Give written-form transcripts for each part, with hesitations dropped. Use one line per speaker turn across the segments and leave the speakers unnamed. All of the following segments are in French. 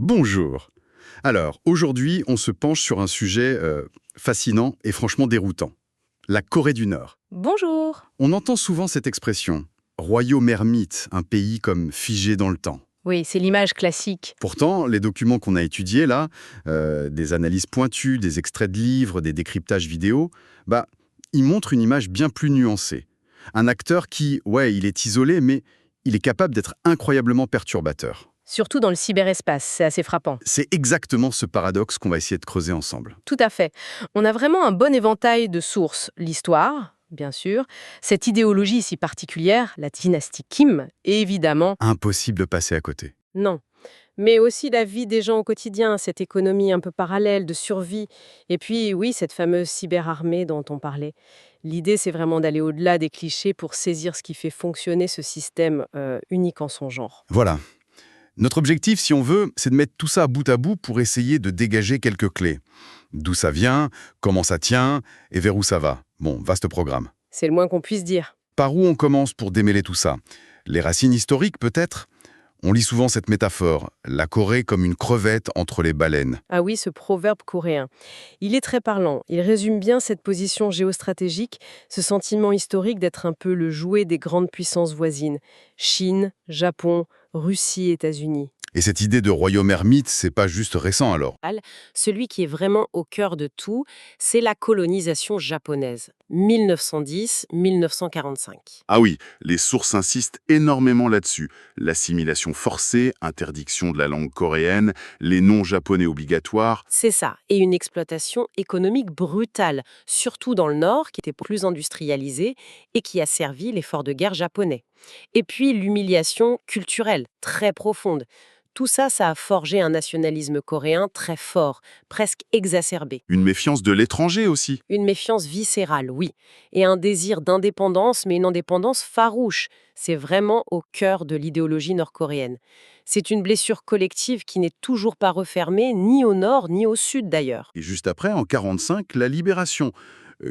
Bonjour. Alors, aujourd'hui, on se penche sur un sujet fascinant et franchement déroutant. La Corée du Nord.
Bonjour.
On entend souvent cette expression, royaume ermite, un pays comme figé dans le temps.
Oui, c'est l'image classique.
Pourtant, les documents qu'on a étudiés là, des analyses pointues, des extraits de livres, des décryptages vidéo, ils montrent une image bien plus nuancée. Un acteur qui, il est isolé, mais il est capable d'être incroyablement perturbateur.
Surtout dans le cyberespace, c'est assez frappant.
C'est exactement ce paradoxe qu'on va essayer de creuser ensemble.
Tout à fait. On a vraiment un bon éventail de sources. L'histoire, bien sûr, cette idéologie si particulière, la dynastie Kim, et évidemment,
Impossible de passer à côté.
non. Mais aussi la vie des gens au quotidien, cette économie un peu parallèle de survie. Et puis, oui, cette fameuse cyberarmée dont on parlait. L'idée, c'est vraiment d'aller au-delà des clichés pour saisir ce qui fait fonctionner ce système unique en son genre.
Voilà. Notre objectif, si on veut, c'est de mettre tout ça bout à bout pour essayer de dégager quelques clés. D'où ça vient, comment ça tient et vers où ça va. Bon, vaste programme.
C'est le moins qu'on puisse dire.
Par où on commence pour démêler tout ça? Les racines historiques, peut-être? On lit souvent cette métaphore, la Corée comme une crevette entre les baleines.
Ah oui, ce proverbe coréen. Il est très parlant. Il résume bien cette position géostratégique, ce sentiment historique d'être un peu le jouet des grandes puissances voisines. Chine, Japon, Russie, États-Unis.
Et cette idée de royaume ermite, c'est pas juste récent alors.
Celui qui est vraiment au cœur de tout, c'est la colonisation japonaise. 1910-1945.
Ah oui, les sources insistent énormément là-dessus. L'assimilation forcée, interdiction de la langue coréenne, les noms japonais obligatoires.
C'est ça, et une exploitation économique brutale, surtout dans le Nord, qui était plus industrialisé et qui a servi l'effort de guerre japonais. Et puis l'humiliation culturelle, très profonde. Tout ça, ça a forgé un nationalisme coréen très fort, presque exacerbé.
Une méfiance de l'étranger aussi.
Une méfiance viscérale, oui, et un désir d'indépendance, mais une indépendance farouche. C'est vraiment au cœur de l'idéologie nord-coréenne. C'est une blessure collective qui n'est toujours pas refermée, ni au nord, ni au sud d'ailleurs.
Et juste après, en 1945, la libération,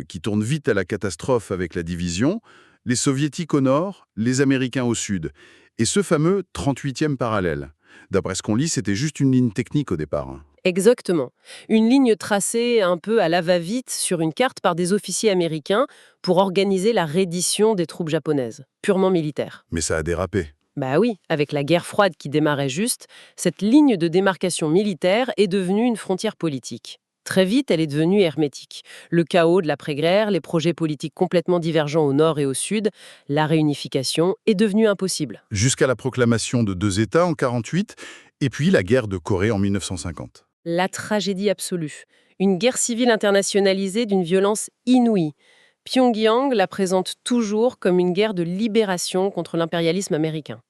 qui tourne vite à la catastrophe avec la division, les soviétiques au nord, les américains au sud. Et ce fameux 38e parallèle. D'après ce qu'on lit, c'était juste une ligne technique au départ.
Exactement. Une ligne tracée un peu à la va-vite sur une carte par des officiers américains pour organiser la reddition des troupes japonaises, purement militaire.
Mais ça a dérapé.
Bah oui, avec la guerre froide qui démarrait juste, cette ligne de démarcation militaire est devenue une frontière politique. Très vite, elle est devenue hermétique. Le chaos de l'après-guerre, les projets politiques complètement divergents au nord et au sud, la réunification est devenue impossible.
Jusqu'à la proclamation de deux États en 1948, et puis la guerre de Corée en 1950.
La tragédie absolue. Une guerre civile internationalisée d'une violence inouïe. Pyongyang la présente toujours comme une guerre de libération contre l'impérialisme américain.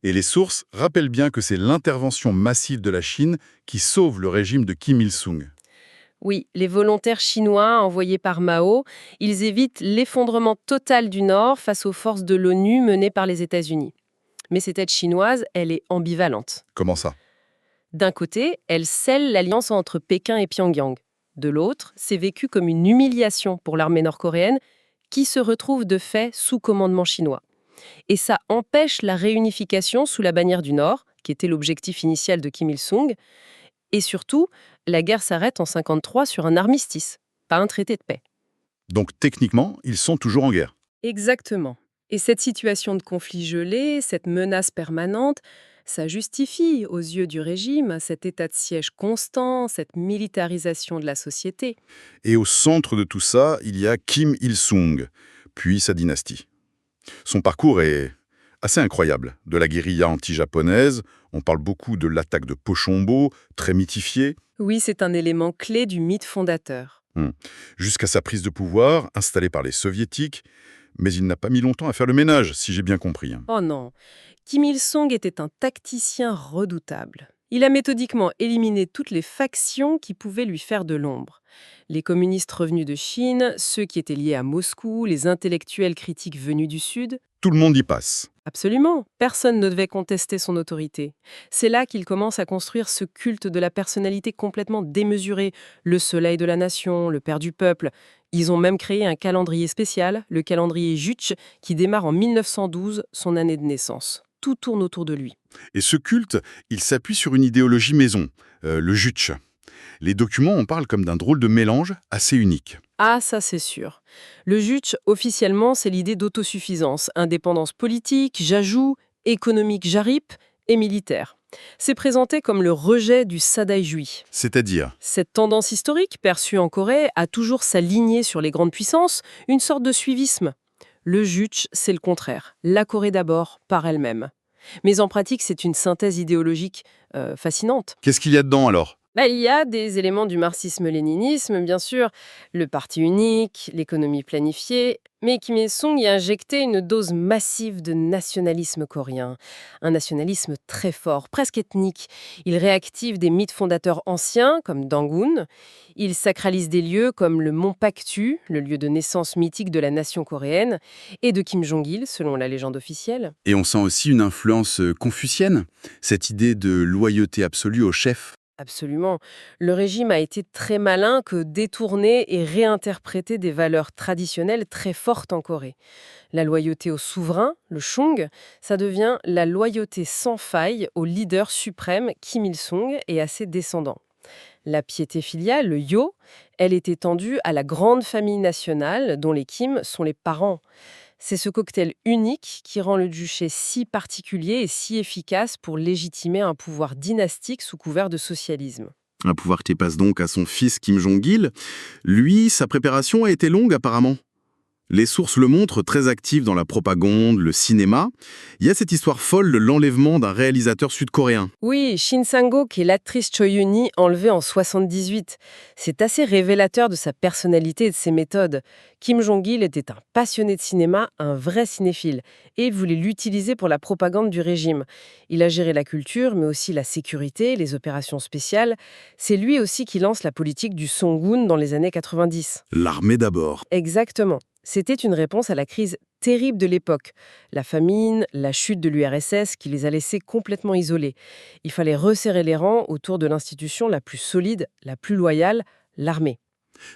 Et les sources rappellent bien que c'est l'intervention massive de la Chine qui sauve le régime de Kim Il-sung.
Oui, les volontaires chinois envoyés par Mao, ils évitent l'effondrement total du Nord face aux forces de l'ONU menées par les États-Unis. Mais cette aide chinoise, elle est ambivalente.
Comment ça?
D'un côté, elle scelle l'alliance entre Pékin et Pyongyang. De l'autre, c'est vécu comme une humiliation pour l'armée nord-coréenne qui se retrouve de fait sous commandement chinois. Et ça empêche la réunification sous la bannière du Nord, qui était l'objectif initial de Kim Il-sung. Et surtout, la guerre s'arrête en 1953 sur un armistice, pas un traité de paix.
Donc techniquement, ils sont toujours en guerre.
Exactement. Et cette situation de conflit gelé, cette menace permanente, ça justifie, aux yeux du régime, cet état de siège constant, cette militarisation de la société.
Et au centre de tout ça, il y a Kim Il-sung, puis sa dynastie. Son parcours est assez incroyable. De la guérilla anti-japonaise, on parle beaucoup de l'attaque de Pochombo, très mythifiée,
Oui, c'est un élément clé du mythe fondateur.
jusqu'à sa prise de pouvoir, installée par les soviétiques, mais il n'a pas mis longtemps à faire le ménage, si j'ai bien compris.
Oh non, Kim Il-sung était un tacticien redoutable. Il a méthodiquement éliminé toutes les factions qui pouvaient lui faire de l'ombre. Les communistes revenus de Chine, ceux qui étaient liés à Moscou, les intellectuels critiques venus du Sud.
Tout le monde y passe.
Absolument, personne ne devait contester son autorité. C'est là qu'il commence à construire ce culte de la personnalité complètement démesurée, le soleil de la nation, le père du peuple. Ils ont même créé un calendrier spécial, le calendrier Juche, qui démarre en 1912, son année de naissance. tout tourne autour de lui.
Et ce culte, il s'appuie sur une idéologie maison, le Juche. Les documents en parlent comme d'un drôle de mélange assez unique.
Ah, ça c'est sûr. Le Juche, officiellement, c'est l'idée d'autosuffisance, indépendance politique, j'ajoute, économique jarip et militaire. C'est présenté comme le rejet du Sadaijui.
C'est-à-dire,
Cette tendance historique, perçue en Corée, a toujours sa lignée sur les grandes puissances, une sorte de suivisme. Le Juche, c'est le contraire. La Corée d'abord, par elle-même. Mais en pratique, c'est une synthèse idéologique fascinante.
qu'est-ce qu'il y a dedans alors?
Il y a des éléments du marxisme-léninisme, bien sûr, le parti unique, l'économie planifiée, mais Kim Il-sung y a injecté une dose massive de nationalisme coréen. Un nationalisme très fort, presque ethnique. Il réactive des mythes fondateurs anciens, comme Dangun. Il sacralise des lieux comme le mont Paktu, le lieu de naissance mythique de la nation coréenne, et de Kim Jong-il, selon la légende officielle.
Et on sent aussi une influence confucienne, cette idée de loyauté absolue au chef.
Absolument. Le régime a été très malin que détourner et réinterpréter des valeurs traditionnelles très fortes en Corée. La loyauté au souverain, le Chung, ça devient la loyauté sans faille au leader suprême Kim Il-sung et à ses descendants. La piété filiale, le Yo, elle est étendue à la grande famille nationale dont les Kim sont les parents. C'est ce cocktail unique qui rend le duché si particulier et si efficace pour légitimer un pouvoir dynastique sous couvert de socialisme.
Un pouvoir qui passe donc à son fils Kim Jong-il. Lui, sa préparation a été longue apparemment. Les sources le montrent très actif dans la propagande, le cinéma. Il y a cette histoire folle de l'enlèvement d'un réalisateur sud-coréen.
Oui, Shin Sang-ok est l'actrice Choi Eun-hee enlevée en 78. C'est assez révélateur de sa personnalité et de ses méthodes. Kim Jong-il était un passionné de cinéma, un vrai cinéphile, et il voulait l'utiliser pour la propagande du régime. Il a géré la culture, mais aussi la sécurité, les opérations spéciales. C'est lui aussi qui lance la politique du Songun dans les années 90.
L'armée d'abord.
Exactement. C'était une réponse à la crise terrible de l'époque. La famine, la chute de l'URSS qui les a laissés complètement isolés. Il fallait resserrer les rangs autour de l'institution la plus solide, la plus loyale, l'armée.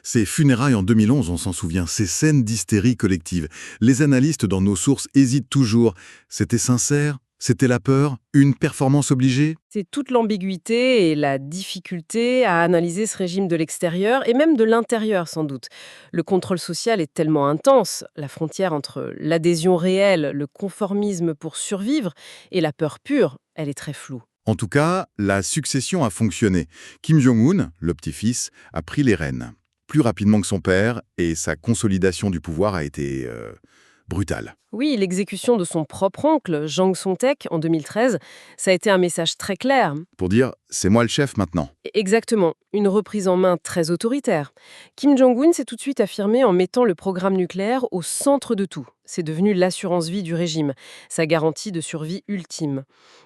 Ces funérailles en 2011, on s'en souvient, ces scènes d'hystérie collective. Les analystes dans nos sources hésitent toujours. C'était sincère? C'était la peur? Une performance obligée?
C'est toute l'ambiguïté et la difficulté à analyser ce régime de l'extérieur et même de l'intérieur sans doute. Le contrôle social est tellement intense, la frontière entre l'adhésion réelle, le conformisme pour survivre et la peur pure, elle est très floue.
En tout cas, la succession a fonctionné. Kim Jong-un, le petit-fils, a pris les rênes. Plus rapidement que son père, et sa consolidation du pouvoir a été brutale.
Oui, l'exécution de son propre oncle, Jang Song-taek, en 2013, ça a été un message très clair.
Pour dire, c'est moi le chef maintenant.
Exactement, une reprise en main très autoritaire. Kim Jong-un s'est tout de suite affirmé en mettant le programme nucléaire au centre de tout. C'est devenu l'assurance-vie du régime, sa garantie de survie ultime.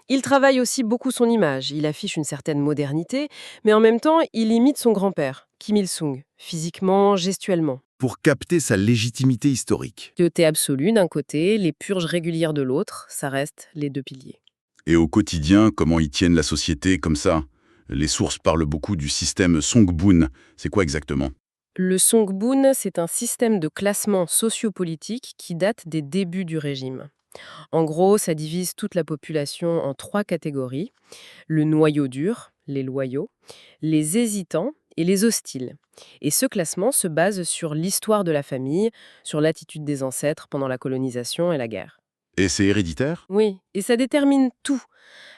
Il travaille aussi beaucoup son image, il affiche une certaine modernité, mais en même temps, il imite son grand-père, Kim Il-sung, physiquement, gestuellement.
Pour capter sa légitimité historique.
Loyauté absolue d'un côté, les purges régulières de l'autre, ça reste les deux piliers.
Et au quotidien, comment ils tiennent la société comme ça? Les sources parlent beaucoup du système Songbun. C'est quoi exactement?
Le Songbun, c'est un système de classement sociopolitique qui date des débuts du régime. En gros, ça divise toute la population en 3 catégories. Le noyau dur, les loyaux, les hésitants et les hostiles. Et ce classement se base sur l'histoire de la famille, sur l'attitude des ancêtres pendant la colonisation et la guerre.
Et c'est héréditaire?
Oui, et ça détermine tout.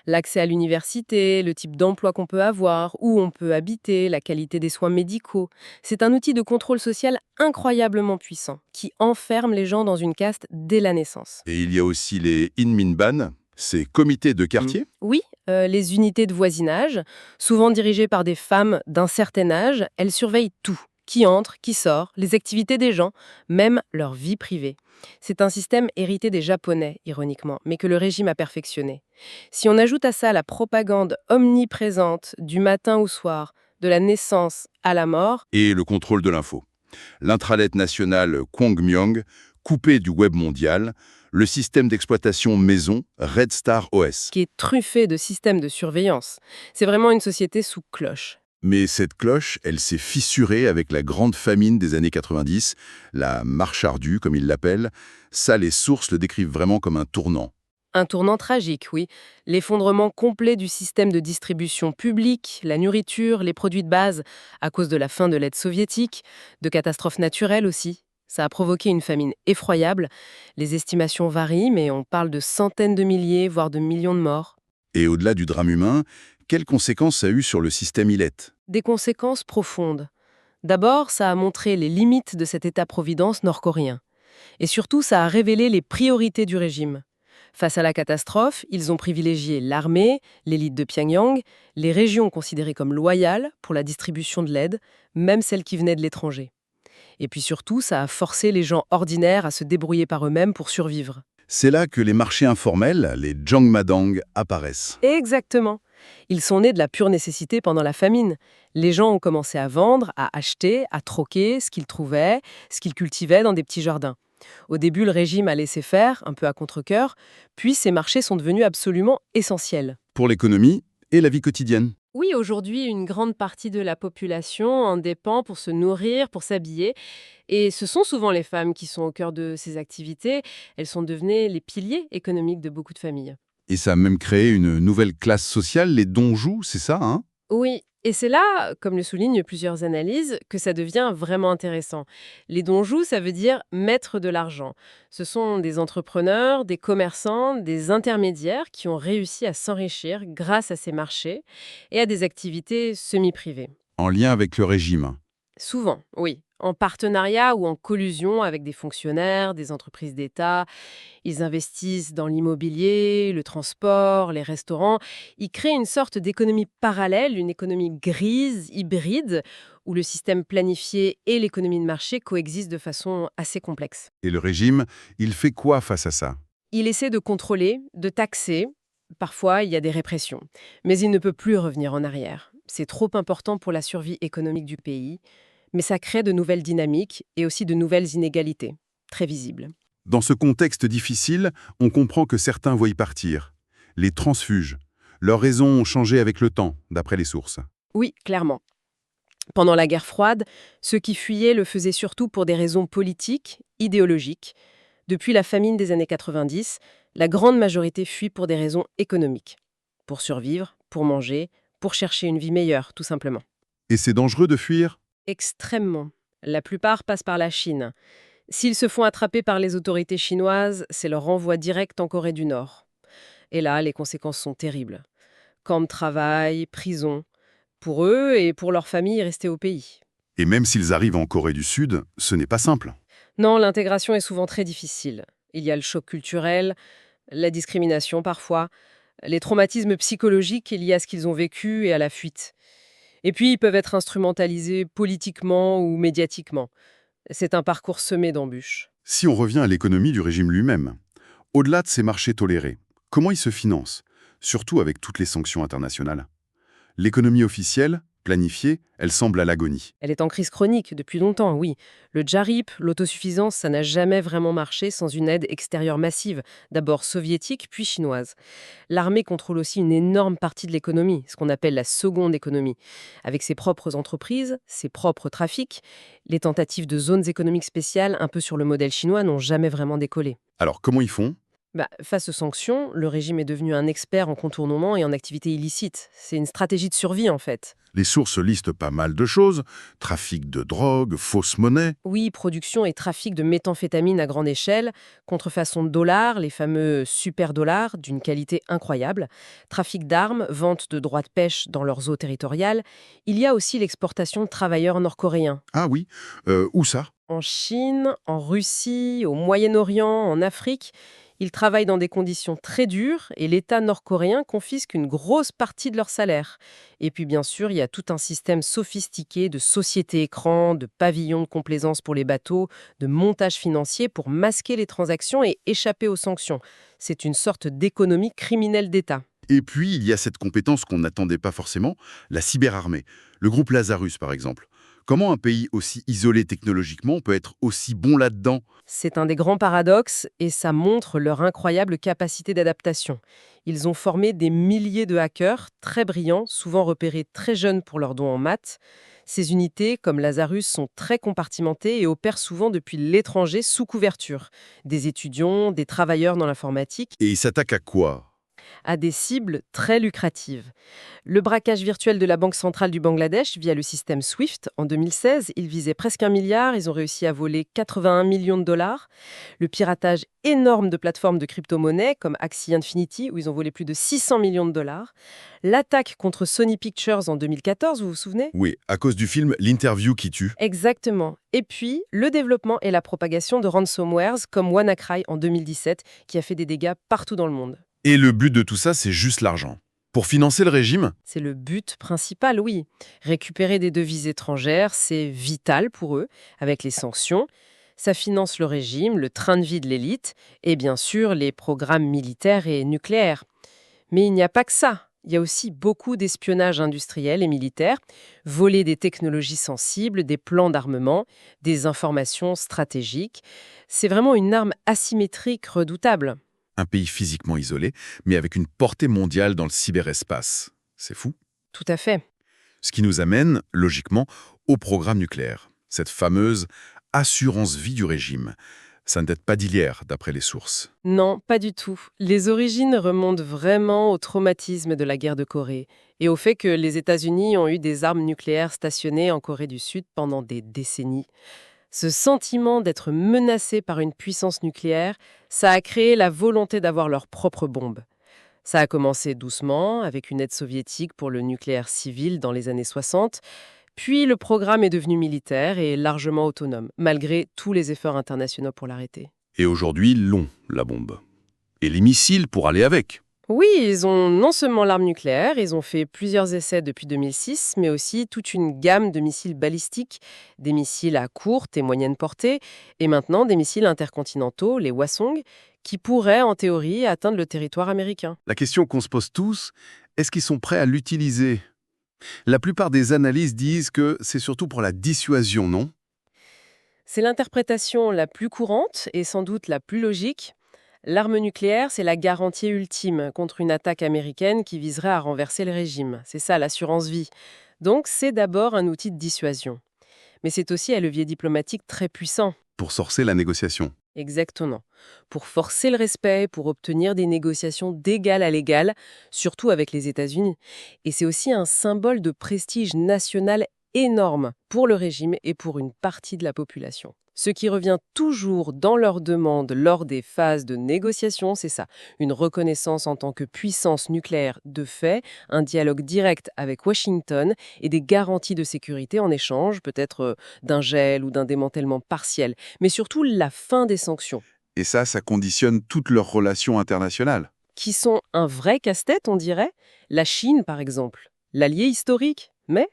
L'accès à l'université, le type d'emploi qu'on peut avoir, où on peut habiter, la qualité des soins médicaux. C'est un outil de contrôle social incroyablement puissant, qui enferme les gens dans une caste dès la naissance.
Et il y a aussi les Inminban, ces comités de quartier.
Oui, les unités de voisinage, souvent dirigées par des femmes d'un certain âge, elles surveillent tout. Qui entre, qui sort, les activités des gens, même leur vie privée. C'est un système hérité des Japonais, ironiquement, mais que le régime a perfectionné. Si on ajoute à ça la propagande omniprésente du matin au soir, de la naissance à la mort,
Et le contrôle de l'info. L'intranet national Kwangmyong, coupé du web mondial, le système d'exploitation maison Red Star OS.
qui est truffé de systèmes de surveillance. C'est vraiment une société sous cloche.
Mais cette cloche, elle s'est fissurée avec la grande famine des années 90, la marche ardue, comme ils l'appellent. Ça, les sources le décrivent vraiment comme un tournant.
Un tournant tragique, oui. L'effondrement complet du système de distribution publique, la nourriture, les produits de base, à cause de la fin de l'aide soviétique, de catastrophes naturelles aussi. Ça a provoqué une famine effroyable. Les estimations varient, mais on parle de centaines de milliers, voire de millions de morts.
Et au-delà du drame humain, quelles conséquences ça a eu sur le système ILET?
Des conséquences profondes. D'abord, ça a montré les limites de cet État-providence nord-coréen. Et surtout, ça a révélé les priorités du régime. Face à la catastrophe, ils ont privilégié l'armée, l'élite de Pyongyang, les régions considérées comme loyales pour la distribution de l'aide, même celles qui venaient de l'étranger. Et puis surtout, ça a forcé les gens ordinaires à se débrouiller par eux-mêmes pour survivre.
C'est là que les marchés informels, les jangmadang, apparaissent.
Exactement. Ils sont nés de la pure nécessité pendant la famine. Les gens ont commencé à vendre, à acheter, à troquer ce qu'ils trouvaient, ce qu'ils cultivaient dans des petits jardins. Au début, le régime a laissé faire, un peu à contre-cœur, puis ces marchés sont devenus absolument essentiels.
Pour l'économie et la vie quotidienne.
Oui, aujourd'hui, une grande partie de la population en dépend pour se nourrir, pour s'habiller. Et ce sont souvent les femmes qui sont au cœur de ces activités. Elles sont devenues les piliers économiques de beaucoup de familles.
Et ça a même créé une nouvelle classe sociale, les donjous, c'est ça, hein?
Oui, et c'est là, comme le soulignent plusieurs analyses, que ça devient vraiment intéressant. Les donjous, ça veut dire maître de l'argent. Ce sont des entrepreneurs, des commerçants, des intermédiaires qui ont réussi à s'enrichir grâce à ces marchés et à des activités semi-privées.
En lien avec le régime.
Souvent, oui. En partenariat ou en collusion avec des fonctionnaires, des entreprises d'État. Ils investissent dans l'immobilier, le transport, les restaurants. Ils créent une sorte d'économie parallèle, une économie grise, hybride, où le système planifié et l'économie de marché coexistent de façon assez complexe.
Et le régime, il fait quoi face à ça?
Il essaie de contrôler, de taxer. Parfois, il y a des répressions. Mais il ne peut plus revenir en arrière. C'est trop important pour la survie économique du pays. Mais ça crée de nouvelles dynamiques et aussi de nouvelles inégalités, très visibles.
Dans ce contexte difficile, on comprend que certains voient y partir. Les transfuges. Leurs raisons ont changé avec le temps, d'après les sources.
Oui, clairement. Pendant la guerre froide, ceux qui fuyaient le faisaient surtout pour des raisons politiques, idéologiques. Depuis la famine des années 90, la grande majorité fuit pour des raisons économiques. Pour survivre, pour manger, pour chercher une vie meilleure, tout simplement.
Et c'est dangereux de fuir?
Extrêmement. La plupart passent par la Chine. S'ils se font attraper par les autorités chinoises, c'est leur renvoi direct en Corée du Nord. Et là, les conséquences sont terribles. Camps de travail, prison. Pour eux et pour leurs familles rester au pays.
Et même s'ils arrivent en Corée du Sud, ce n'est pas simple.
Non, l'intégration est souvent très difficile. Il y a le choc culturel, la discrimination parfois, les traumatismes psychologiques liés à ce qu'ils ont vécu et à la fuite. Et puis, ils peuvent être instrumentalisés politiquement ou médiatiquement. C'est un parcours semé d'embûches.
Si on revient à l'économie du régime lui-même, au-delà de ces marchés tolérés, comment il se finance, surtout avec toutes les sanctions internationales? L'économie officielle, planifiée, elle semble à l'agonie.
Elle est en crise chronique depuis longtemps, oui. Le djarip, l'autosuffisance, ça n'a jamais vraiment marché sans une aide extérieure massive, d'abord soviétique puis chinoise. L'armée contrôle aussi une énorme partie de l'économie, ce qu'on appelle la seconde économie. Avec ses propres entreprises, ses propres trafics, les tentatives de zones économiques spéciales, un peu sur le modèle chinois, n'ont jamais vraiment décollé.
Alors comment ils font?
Face aux sanctions, le régime est devenu un expert en contournement et en activités illicites. C'est une stratégie de survie, en fait.
Les sources listent pas mal de choses, trafic de drogue, fausse monnaie.
Oui, production et trafic de méthamphétamine à grande échelle, contrefaçon de dollars, les fameux super dollars d'une qualité incroyable, trafic d'armes, vente de droits de pêche dans leurs eaux territoriales. Il y a aussi l'exportation de travailleurs nord-coréens.
Ah oui, où ça?
En Chine, en Russie, au Moyen-Orient, en Afrique, ils travaillent dans des conditions très dures et l'État nord-coréen confisque une grosse partie de leur salaire. Et puis bien sûr, il y a tout un système sophistiqué de sociétés-écrans, de pavillons de complaisance pour les bateaux, de montage financier pour masquer les transactions et échapper aux sanctions. C'est une sorte d'économie criminelle d'État.
Et puis, il y a cette compétence qu'on n'attendait pas forcément, la cyberarmée. Le groupe Lazarus, par exemple. Comment un pays aussi isolé technologiquement peut être aussi bon là-dedans?
C'est un des grands paradoxes et ça montre leur incroyable capacité d'adaptation. Ils ont formé des milliers de hackers très brillants, souvent repérés très jeunes pour leurs dons en maths. Ces unités, comme Lazarus, sont très compartimentées et opèrent souvent depuis l'étranger sous couverture. Des étudiants, des travailleurs dans l'informatique,
Et ils s'attaquent à quoi?
à des cibles très lucratives. Le braquage virtuel de la Banque centrale du Bangladesh via le système SWIFT en 2016, ils visaient presque 1 milliard, ils ont réussi à voler 81 millions de dollars. Le piratage énorme de plateformes de crypto-monnaies comme Axie Infinity, où ils ont volé plus de 600 millions de dollars. L'attaque contre Sony Pictures en 2014, vous vous souvenez?
Oui, à cause du film L'interview qui tue.
Exactement. Et puis, le développement et la propagation de ransomwares comme WannaCry en 2017, qui a fait des dégâts partout dans le monde.
Et le but de tout ça, c'est juste l'argent. Pour financer le régime?
C'est le but principal, oui. Récupérer des devises étrangères, c'est vital pour eux, avec les sanctions. Ça finance le régime, le train de vie de l'élite, et bien sûr les programmes militaires et nucléaires. Mais il n'y a pas que ça. Il y a aussi beaucoup d'espionnage industriel et militaire, voler des technologies sensibles, des plans d'armement, des informations stratégiques. C'est vraiment une arme asymétrique redoutable.
Un pays physiquement isolé, mais avec une portée mondiale dans le cyberespace. C'est fou.
Tout à fait.
Ce qui nous amène, logiquement, au programme nucléaire. Cette fameuse assurance vie du régime. Ça ne date pas d'hier, d'après les sources.
Non, pas du tout. Les origines remontent vraiment au traumatisme de la guerre de Corée et au fait que les États-Unis ont eu des armes nucléaires stationnées en Corée du Sud pendant des décennies. Ce sentiment d'être menacé par une puissance nucléaire, ça a créé la volonté d'avoir leur propre bombe. Ça a commencé doucement, avec une aide soviétique pour le nucléaire civil dans les années 60, puis le programme est devenu militaire et largement autonome, malgré tous les efforts internationaux pour l'arrêter.
Et aujourd'hui, ils l'ont, la bombe. Et les missiles pour aller avec.
Oui, ils ont non seulement l'arme nucléaire, ils ont fait plusieurs essais depuis 2006, mais aussi toute une gamme de missiles balistiques, des missiles à courte et moyenne portée, et maintenant des missiles intercontinentaux, les Hwasong, qui pourraient en théorie atteindre le territoire américain.
La question qu'on se pose tous, est-ce qu'ils sont prêts à l'utiliser? La plupart des analyses disent que c'est surtout pour la dissuasion, non?
C'est l'interprétation la plus courante et sans doute la plus logique. L'arme nucléaire, c'est la garantie ultime contre une attaque américaine qui viserait à renverser le régime. C'est ça, l'assurance vie. Donc, c'est d'abord un outil de dissuasion. Mais c'est aussi un levier diplomatique très puissant.
Pour sorcer la négociation.
Exactement. Pour forcer le respect, pour obtenir des négociations d'égal à l'égal, surtout avec les États-Unis. Et c'est aussi un symbole de prestige national énorme pour le régime et pour une partie de la population. Ce qui revient toujours dans leurs demandes lors des phases de négociation, c'est ça, une reconnaissance en tant que puissance nucléaire de fait, un dialogue direct avec Washington et des garanties de sécurité en échange, peut-être d'un gel ou d'un démantèlement partiel, mais surtout la fin des sanctions,
Et ça conditionne toutes leurs relations internationales.
qui sont un vrai casse-tête, on dirait. La Chine, par exemple, l'allié historique, mais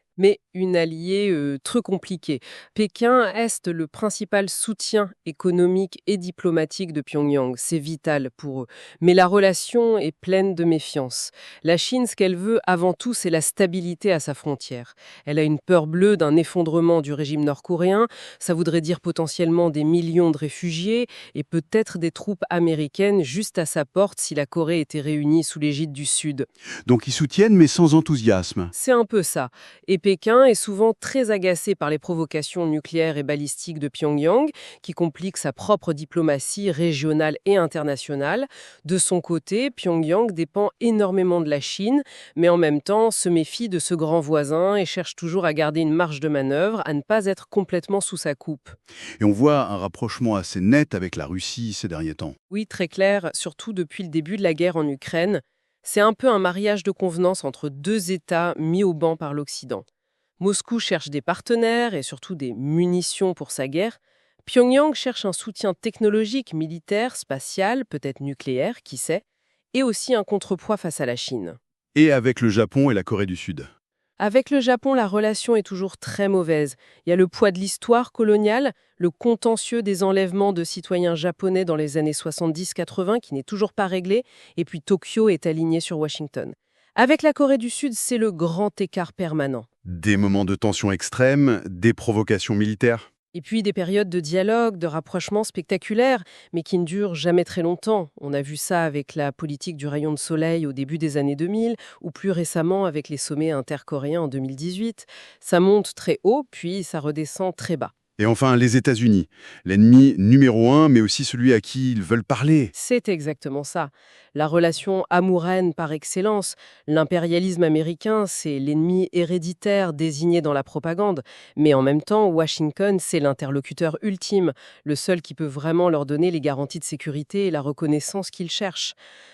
une alliée très compliquée. Pékin est le principal soutien économique et diplomatique de Pyongyang. C'est vital pour eux. Mais la relation est pleine de méfiance. La Chine, ce qu'elle veut avant tout, c'est la stabilité à sa frontière. Elle a une peur bleue d'un effondrement du régime nord-coréen. Ça voudrait dire potentiellement des millions de réfugiés et peut-être des troupes américaines juste à sa porte si la Corée était réunie sous l'égide du Sud.
Donc ils soutiennent, mais sans enthousiasme.
C'est un peu ça. Et Pékin est souvent très agacé par les provocations nucléaires et balistiques de Pyongyang, qui compliquent sa propre diplomatie régionale et internationale. De son côté, Pyongyang dépend énormément de la Chine, mais en même temps se méfie de ce grand voisin et cherche toujours à garder une marge de manœuvre, à ne pas être complètement sous sa coupe.
Et on voit un rapprochement assez net avec la Russie ces derniers temps.
Oui, très clair, surtout depuis le début de la guerre en Ukraine. C'est un peu un mariage de convenance entre deux États mis au banc par l'Occident. Moscou cherche des partenaires et surtout des munitions pour sa guerre. Pyongyang cherche un soutien technologique, militaire, spatial, peut-être nucléaire, qui sait, et aussi un contrepoids face à la Chine.
Et avec le Japon et la Corée du Sud.
Avec le Japon, la relation est toujours très mauvaise. Il y a le poids de l'histoire coloniale, le contentieux des enlèvements de citoyens japonais dans les années 70-80 qui n'est toujours pas réglé, et puis Tokyo est aligné sur Washington. Avec la Corée du Sud, c'est le grand écart permanent.
Des moments de tension extrême, des provocations militaires.
Et puis des périodes de dialogue, de rapprochement spectaculaires, mais qui ne durent jamais très longtemps. On a vu ça avec la politique du rayon de soleil au début des années 2000, ou plus récemment avec les sommets intercoréens en 2018. Ça monte très haut, puis ça redescend très bas.
Et enfin, les États-Unis, l'ennemi numéro un, mais aussi celui à qui ils veulent parler.
C'est exactement ça. La relation amoureuse par excellence. L'impérialisme américain, c'est l'ennemi héréditaire désigné dans la propagande. Mais en même temps, Washington, c'est l'interlocuteur ultime, le seul qui peut vraiment leur donner les garanties de sécurité et la reconnaissance qu'ils cherchent.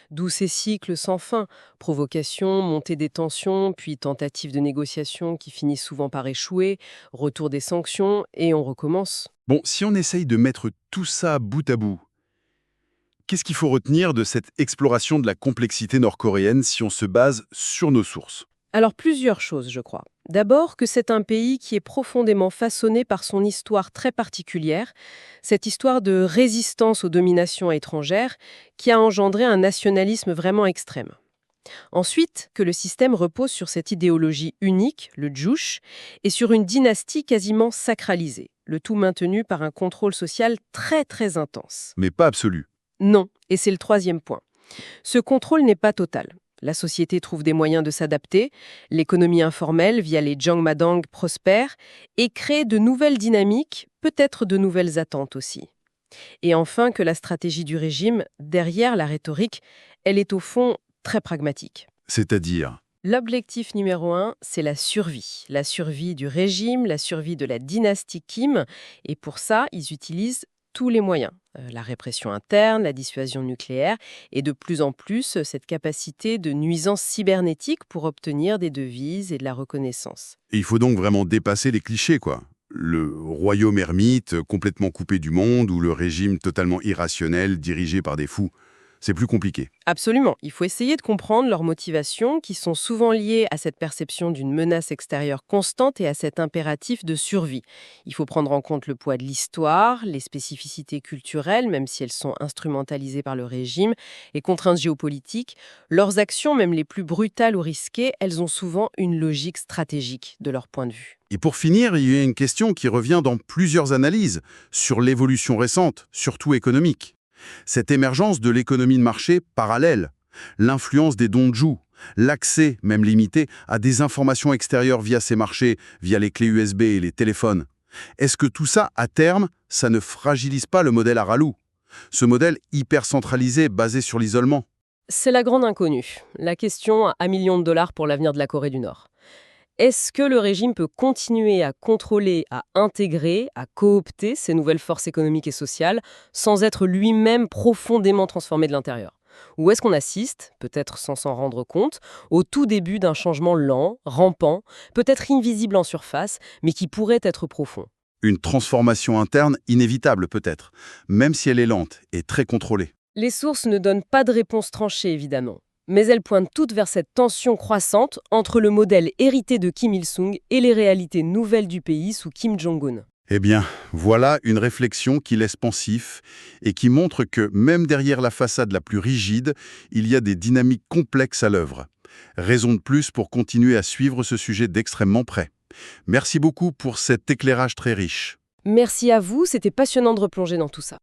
D'où ces cycles sans fin. Provocation, montée des tensions, puis tentative de négociation qui finissent souvent par échouer, retour des sanctions, et on recommence.
Bon, si on essaye de mettre tout ça bout à bout, qu'est-ce qu'il faut retenir de cette exploration de la complexité nord-coréenne si on se base sur nos sources?
Alors plusieurs choses, je crois. D'abord que c'est un pays qui est profondément façonné par son histoire très particulière, cette histoire de résistance aux dominations étrangères qui a engendré un nationalisme vraiment extrême. Ensuite, que le système repose sur cette idéologie unique, le Juche, et sur une dynastie quasiment sacralisée, le tout maintenu par un contrôle social très très intense.
Mais pas absolu.
Non, et c'est le troisième point. Ce contrôle n'est pas total. La société trouve des moyens de s'adapter, l'économie informelle via les Jangmadang prospère et crée de nouvelles dynamiques, peut-être de nouvelles attentes aussi. Et enfin que la stratégie du régime, derrière la rhétorique, elle est au fond très pragmatique.
C'est-à-dire,
L'objectif numéro 1, c'est la survie du régime, la survie de la dynastie Kim, et pour ça, ils utilisent tous les moyens. La répression interne, la dissuasion nucléaire, et de plus en plus, cette capacité de nuisance cybernétique pour obtenir des devises et de la reconnaissance.
et il faut donc vraiment dépasser les clichés, quoi. Le royaume ermite, complètement coupé du monde, ou le régime totalement irrationnel, dirigé par des fous. C'est plus compliqué.
Absolument. Il faut essayer de comprendre leurs motivations qui sont souvent liées à cette perception d'une menace extérieure constante et à cet impératif de survie. Il faut prendre en compte le poids de l'histoire, les spécificités culturelles, même si elles sont instrumentalisées par le régime, les contraintes géopolitiques. Leurs actions, même les plus brutales ou risquées, elles ont souvent une logique stratégique de leur point de vue.
Et pour finir, il y a une question qui revient dans plusieurs analyses sur l'évolution récente, surtout économique. Cette émergence de l'économie de marché parallèle, l'influence des donju, l'accès, même limité, à des informations extérieures via ces marchés, via les clés USB et les téléphones. Est-ce que tout ça, à terme, ça ne fragilise pas le modèle Aralu? Ce modèle hyper centralisé basé sur l'isolement?
C'est la grande inconnue. La question à millions de dollars pour l'avenir de la Corée du Nord. Est-ce que le régime peut continuer à contrôler, à intégrer, à coopter ces nouvelles forces économiques et sociales sans être lui-même profondément transformé de l'intérieur? Ou est-ce qu'on assiste, peut-être sans s'en rendre compte, au tout début d'un changement lent, rampant, peut-être invisible en surface, mais qui pourrait être profond?
Une transformation interne inévitable peut-être, même si elle est lente et très contrôlée.
Les sources ne donnent pas de réponse tranchée, évidemment. Mais elles pointent toutes vers cette tension croissante entre le modèle hérité de Kim Il-sung et les réalités nouvelles du pays sous Kim Jong-un.
Eh bien, voilà une réflexion qui laisse pensif et qui montre que même derrière la façade la plus rigide, il y a des dynamiques complexes à l'œuvre. Raison de plus pour continuer à suivre ce sujet d'extrêmement près. Merci beaucoup pour cet éclairage très riche.
Merci à vous, c'était passionnant de replonger dans tout ça.